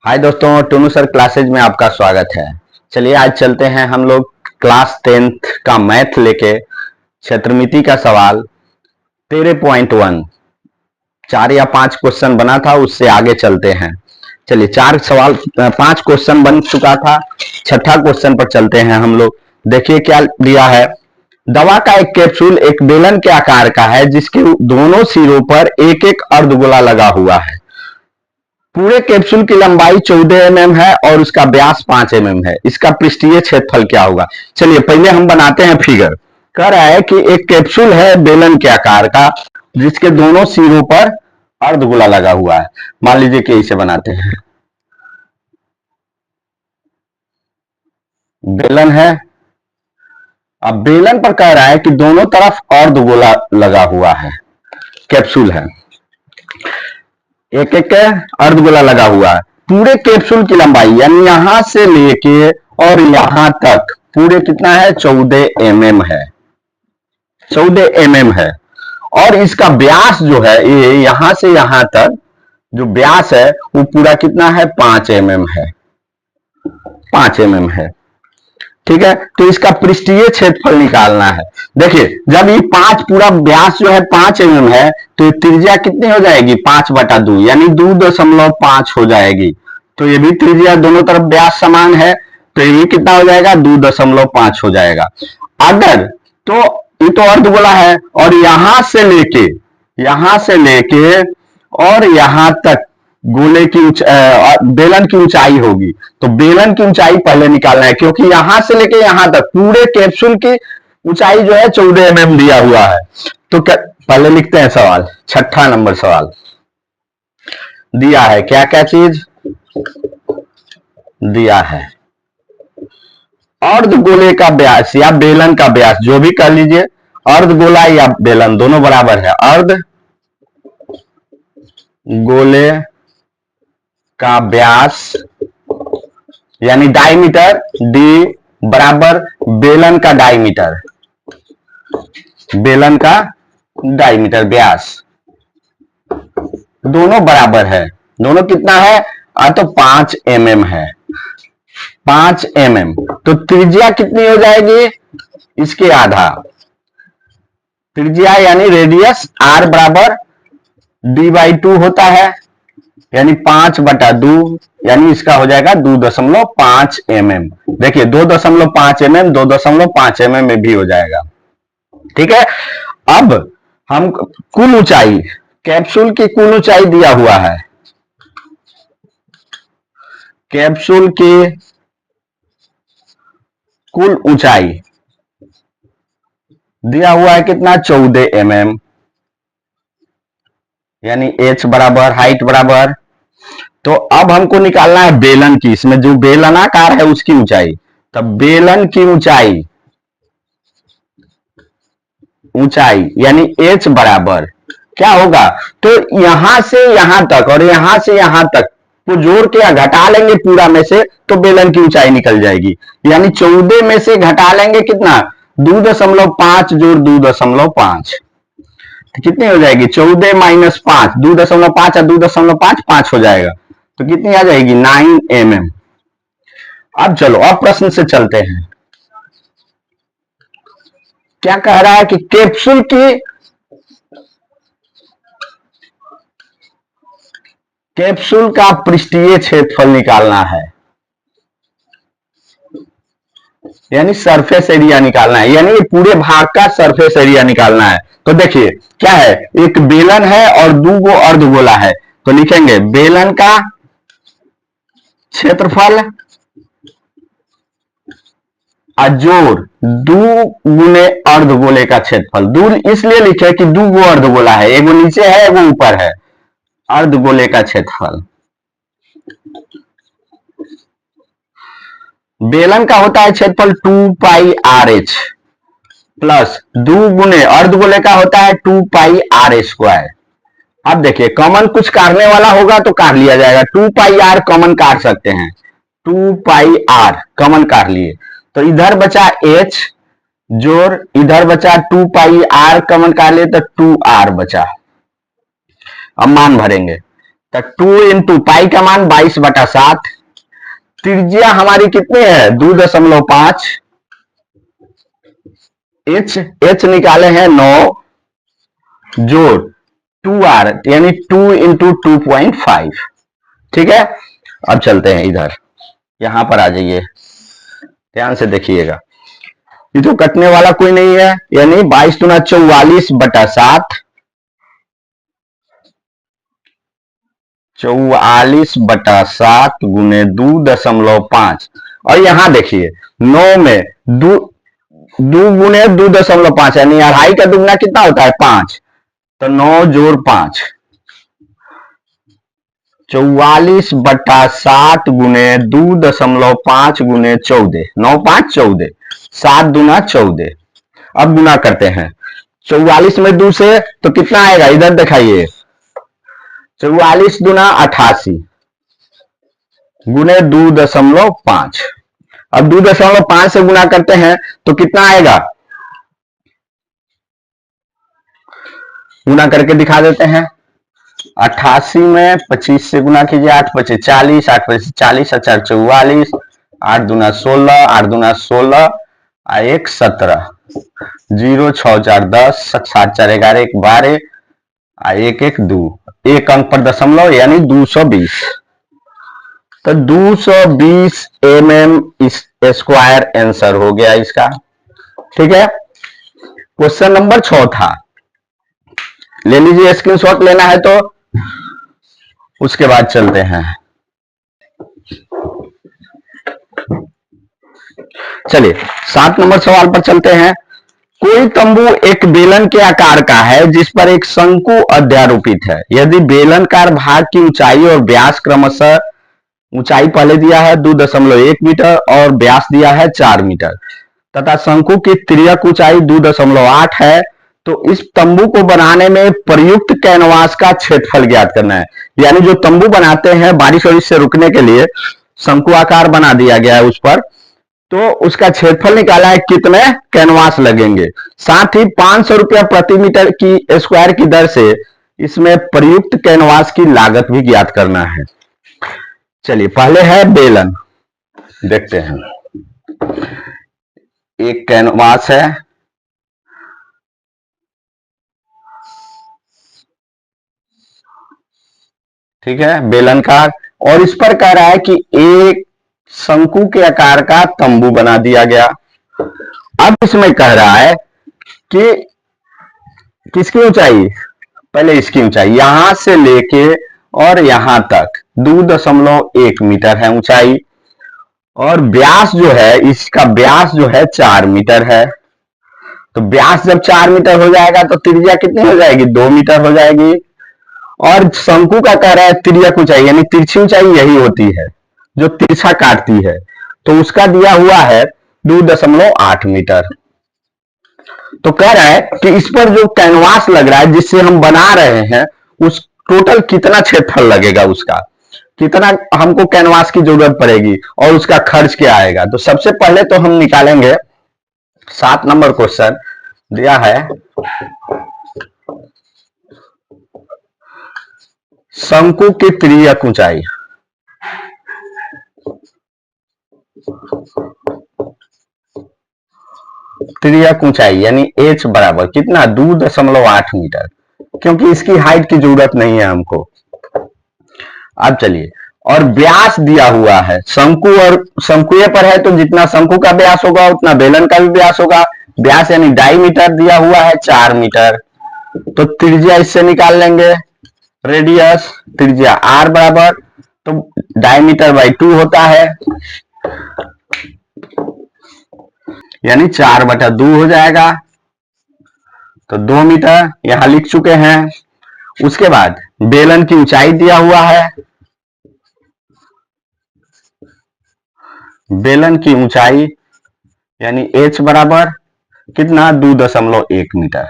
हाय दोस्तों, टुनू sir classes में आपका स्वागत है। चलिए आज चलते हैं हम लोग क्लास 10th का मैथ लेके क्षेत्रमिति का सवाल 13.1 4 या 5 क्वेश्चन बना था, उससे आगे चलते हैं। चलिए 5 क्वेश्चन बन चुका था, छठा क्वेश्चन पर चलते हैं हम लोग। देखिए क्या दिया है। दवा का एक कैप्सूल एक बेलन के आकार का है जिसके दोनों सिरों पर एक एक अर्धगोला लगा हुआ है। पूरे कैप्सूल की लंबाई 14 mm है और उसका व्यास 5 mm है। इसका पृष्ठीय क्षेत्रफल क्या होगा? चलिए पहले हम बनाते हैं फिगर। कह रहा है कि एक कैप्सूल है बेलन के आकार का जिसके दोनों सिरों पर अर्धगोला लगा हुआ है। मान लीजिए कि इसे बनाते हैं। बेलन है। अब बेलन पर कह रहा है कि दोनों तरफ अर्धगोला लगा हुआ है। कैप्सूल है, एक एक अर्धगोला लगा हुआ है। पूरे कैप्सूल की लंबाई यानी यहां से लेके और यहां तक पूरे कितना है? 14 mm है। 14 mm है। और इसका व्यास जो है ये यहां से यहां तक जो व्यास है वो पूरा कितना है? 5 mm है। 5 mm है। ठीक है, तो इसका पृष्ठीय क्षेत्रफल निकालना है। देखिए जब ये 5 पूरा व्यास जो है 5 mm है तो त्रिज्या कितनी हो जाएगी? 5/2 यानी 2.5 हो जाएगी। तो ये भी त्रिज्या दोनों तरफ व्यास समान है तो ये भी कितना हो जाएगा? 2.5 हो जाएगा। अगर तो ये तो अर्धगोला है और यहां से लेके और यहां तक गोले की बेलन की ऊंचाई होगी। तो बेलन की ऊंचाई पहले निकालना है क्योंकि यहां से लेके यहां तक पूरे कैप्सूल की ऊंचाई जो है 14 mm दिया हुआ है। तो पहले लिखते हैं सवाल। छठा नंबर सवाल दिया है। क्या क्या चीज दिया है? अर्धगोले का व्यास या बेलन का व्यास, जो भी कर लीजिए, अर्धगोला या बेलन दोनों बराबर है। अर्ध गोले का व्यास यानी डायमीटर डी बराबर बेलन का डायमीटर, बेलन का डायमीटर व्यास दोनों बराबर है। दोनों कितना है? तो 5 mm है। 5 mm तो त्रिज्या कितनी हो जाएगी? इसके आधा। त्रिज्या यानी रेडियस r बराबर d/2 होता है यानी 5/2 यानी इसका हो जाएगा 2.5 mm। देखिए 2.5 mm 2.5 mm में भी हो जाएगा। ठीक है, अब हम कुल ऊंचाई, कैप्सूल की कुल ऊंचाई दिया हुआ है। कैप्सूल की कुल ऊंचाई दिया हुआ है कितना? 14 mm यानी h बराबर हाइट बराबर। तो अब हमको निकालना है बेलन की, इसमें जो बेलनाकार है उसकी ऊंचाई। तब बेलन की ऊंचाई यानी h बराबर क्या होगा? तो यहां से यहां तक और यहां से यहां तक को जोड़ के या घटा लेंगे पूरा में से तो बेलन की ऊंचाई निकल जाएगी। यानी 14 में से घटा लेंगे कितना? 2.5 जोड़ 2.5 कितनी हो जाएगी? 14 - 5 2.5 और 2.5 5 हो जाएगा। तो कितनी आ जाएगी? 9 mm। अब चलो अब प्रश्न से चलते हैं। क्या कह रहा है कि कैप्सूल का पृष्ठीय क्षेत्रफल निकालना है यानी सरफेस एरिया निकालना है, यानी ये पूरे भाग का सरफेस एरिया निकालना है। तो देखिए क्या है, एक बेलन है और दो अर्धगोला है। तो लिखेंगे बेलन का क्षेत्रफल जोड़ 2 गुने अर्धगोले का क्षेत्रफल। दूर इसलिए लिखे कि 2 अर्धगोला है, एगो नीचे है एगो ऊपर है। अर्धगोले का क्षेत्रफल बेलन का होता है क्षेत्रफल 2πRh प्लस 2 गुने अर्धगोले का होता है 2πr²। अब देखिए कॉमन कुछ काटने वाला होगा तो काट लिया जाएगा। 2πr कॉमन काट सकते हैं। 2πr कॉमन काट लिए तो इधर बचा h जोड़ इधर बचा 2πr कॉमन काट लिए तो 2r बचा। अब मान भरेंगे तो 2 × पाई का मान 22/7। त्रिज्या हमारी कितनी है 2.5। एच निकाले हैं 9 जोड़ 2r यानी 2 × 2.5। ठीक है, अब चलते हैं इधर, यहां पर आ जाइए, ध्यान से देखिएगा। ये तो कटने वाला कोई नहीं है, यानी 22 × 44/7, 44/7 गुने 2.5। और यहां देखिए 9 में 2 गुने 2.5 यानी अढ़ाई का दुगना कितना होता है 5। तो 9 जोड़ 5, 44/7 गुने 2.5 गुने 14, 9 5 14, 7 दूना 14। अब गुना करते हैं 44 में 2 से तो कितना आएगा, इधर दिखाइए, 44 दूना 88 गुने 2.5। अब 2.5 से गुना करते हैं तो कितना आएगा, गुना करके दिखा देते हैं। 88 में 25 से गुना कीजिए, 8 × 25 40, 8 × 40 4 44, 8 दूना 16, 8 दूना 16, 1 17, 0 6 4 10, 7 4 11, 1 12, 1 1 2, एक अंक पर दशमलव यानी 220। तो 220 mm² आंसर हो गया इसका। ठीक है, क्वेश्चन नंबर 6 था, ले लीजिए, स्क्रीनशॉट लेना है तो। उसके बाद चलते हैं, चलिए 7 नंबर सवाल पर चलते हैं। कोई तंबू एक बेलन के आकार का है जिस पर एक शंकु अध्यारोपित है। यदि बेलनकार भाग की ऊंचाई और व्यास क्रमशः, ऊंचाई पहले दिया है 2.1 मीटर और व्यास दिया है 4 मीटर तथा शंकु की तिर्यक ऊंचाई 2.8 है, तो इस तंबू को बनाने में प्रयुक्त कैनवास का क्षेत्रफल ज्ञात करना है। यानी जो तंबू बनाते हैं बारिश और से रुकने के लिए, शंकु आकार बना दिया गया है उस पर, तो उसका क्षेत्रफल निकाला है, कितने कैनवास लगेंगे। साथ ही 500 रुपया प्रति मीटर की स्क्वायर की दर से इसमें प्रयुक्त कैनवास की लागत भी ज्ञात करना है। चलिए पहले है बेलन, देखते हैं। एक कैनवास है, ठीक है, बेलनकार, और इस पर कह रहा है कि एक शंकु के आकार का तंबू बना दिया गया। अब इसमें कह रहा है कि किसकी ऊंचाई, पहले इसकी ऊंचाई यहां से लेके और यहां तक 2.1 मीटर है ऊंचाई, और व्यास जो है, इसका व्यास जो है 4 मीटर है। तो व्यास जब 4 मीटर हो जाएगा तो त्रिज्या कितनी हो जाएगी, 2 मीटर हो जाएगी। और शंकु का कह रहा है तिर्यक ऊंचाई, यानी तिरछी ऊंचाई यही होती है जो तिरछा काटती है, तो उसका दिया हुआ है 2.8 मीटर। तो कह रहा है कि इस पर जो कैनवास लग रहा है जिससे हम बना रहे हैं, उस टोटल कितना क्षेत्रफल लगेगा, उसका कितना हमको कैनवास की जरूरत पड़ेगी और उसका खर्च क्या आएगा। तो सबसे पहले तो हम निकालेंगे, 7 नंबर क्वेश्चन दिया है, शंकु की तिर्यक ऊंचाई। तिर्यक ऊंचाई यानी h बराबर कितना 2.8 मीटर, क्योंकि इसकी हाइट की जरूरत नहीं है हमको। अब चलिए, और व्यास दिया हुआ है, शंकु और शंकुए पर है तो जितना शंकु का व्यास होगा उतना बेलन का भी व्यास होगा। व्यास यानी डायमीटर दिया हुआ है 4 मीटर, तो त्रिज्या इससे निकाल लेंगे, रेडियस त्रिज्या r बराबर, तो डायमीटर बाई 2 होता है, यानी 4/2 हो जाएगा, तो 2 मीटर यहां लिख चुके हैं। उसके बाद बेलन की ऊंचाई दिया हुआ है, बेलन की ऊंचाई यानी h बराबर कितना 2.1 मीटर।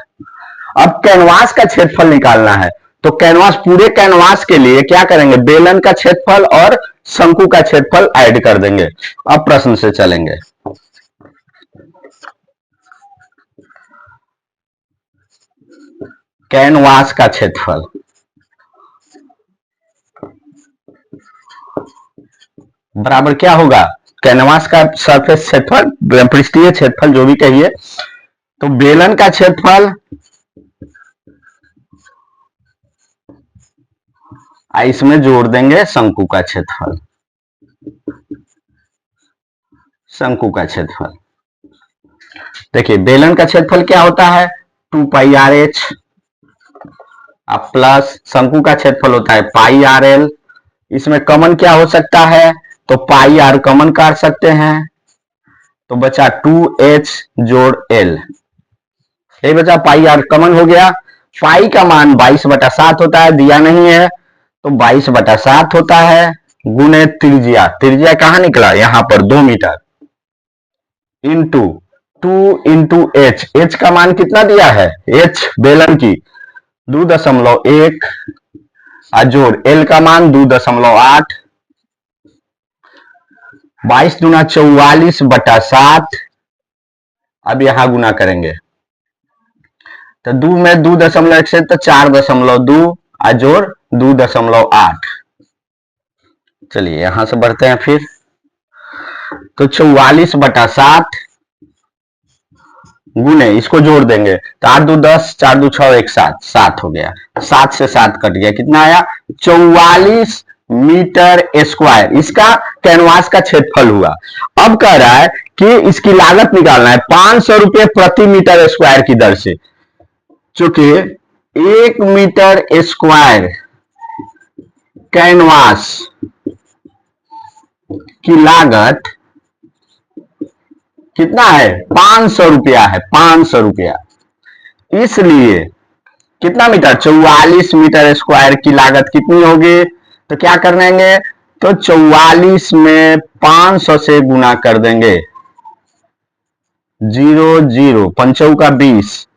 अब कैनवास का क्षेत्रफल निकालना है, तो कैनवास, पूरे कैनवास के लिए क्या करेंगे, बेलन का क्षेत्रफल और शंकु का क्षेत्रफल ऐड कर देंगे। अब प्रश्न से चलेंगे, कैनवास का क्षेत्रफल, बराबर क्या होगा, कैनवास का सरफेस क्षेत्रफल, पृष्ठीय क्षेत्रफल जो भी कहिए, तो बेलन का क्षेत्रफल इसमें जोड़ देंगे शंकु का क्षेत्रफल, शंकु का क्षेत्रफल। देखिए बेलन का क्षेत्रफल क्या होता है 2πr(h) अब प्लस शंकु का क्षेत्रफल होता है πr(l), इसमें कॉमन क्या हो सकता है, तो πr कॉमन काट सकते हैं, तो बचा 2h जोड़ l, ये बचा πr कॉमन हो गया। पाई का मान 22/7 होता है, दिया नहीं है तो 22/7 होता है, गुने त्रिज्या, त्रिज्या कहां निकला यहां पर 2 meter, into 2 into H, H का मान कितना दिया है, एच बेलन की 2.1 जोड़ एल का मान 2.8, 22 दूना 44/7, अब यहां गुना करेंगे तो 2 में 2.1 से तो 4.2 जोड़ 2.8। चलिए यहां से बढ़ते हैं फिर, तो 44/7 गुने इसको जोड़ देंगे तो 8 2 10, 4 2 6 1 7, 7 हो गया, 7 से 7 कट गया, कितना आया 44 मीटर स्क्वायर, इसका कैनवास का क्षेत्रफल हुआ। अब कह रहा है कि इसकी लागत निकालना है 500 रुपए प्रति मीटर स्क्वायर की दर से, चूंकि 1 मीटर स्क्वायर कैनवास की लागत कितना है 500 रुपया है, 500 रुपया, इसलिए कितना मीटर 44 मीटर स्क्वायर की लागत कितनी होगी, तो क्या कर देंगे, तो 44 में 500 से गुना कर देंगे, 0 0 पंचों का 20,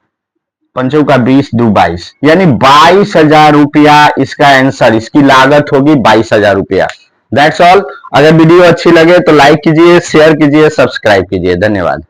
पंचों का 20 2 22, यानी 22,000 रुपया इसका आंसर, इसकी लागत होगी 22,000 रुपया। That's all. अगर वीडियो अच्छी लगे तो लाइक कीजिए, शेयर कीजिए, सब्सक्राइब कीजिए, धन्यवाद।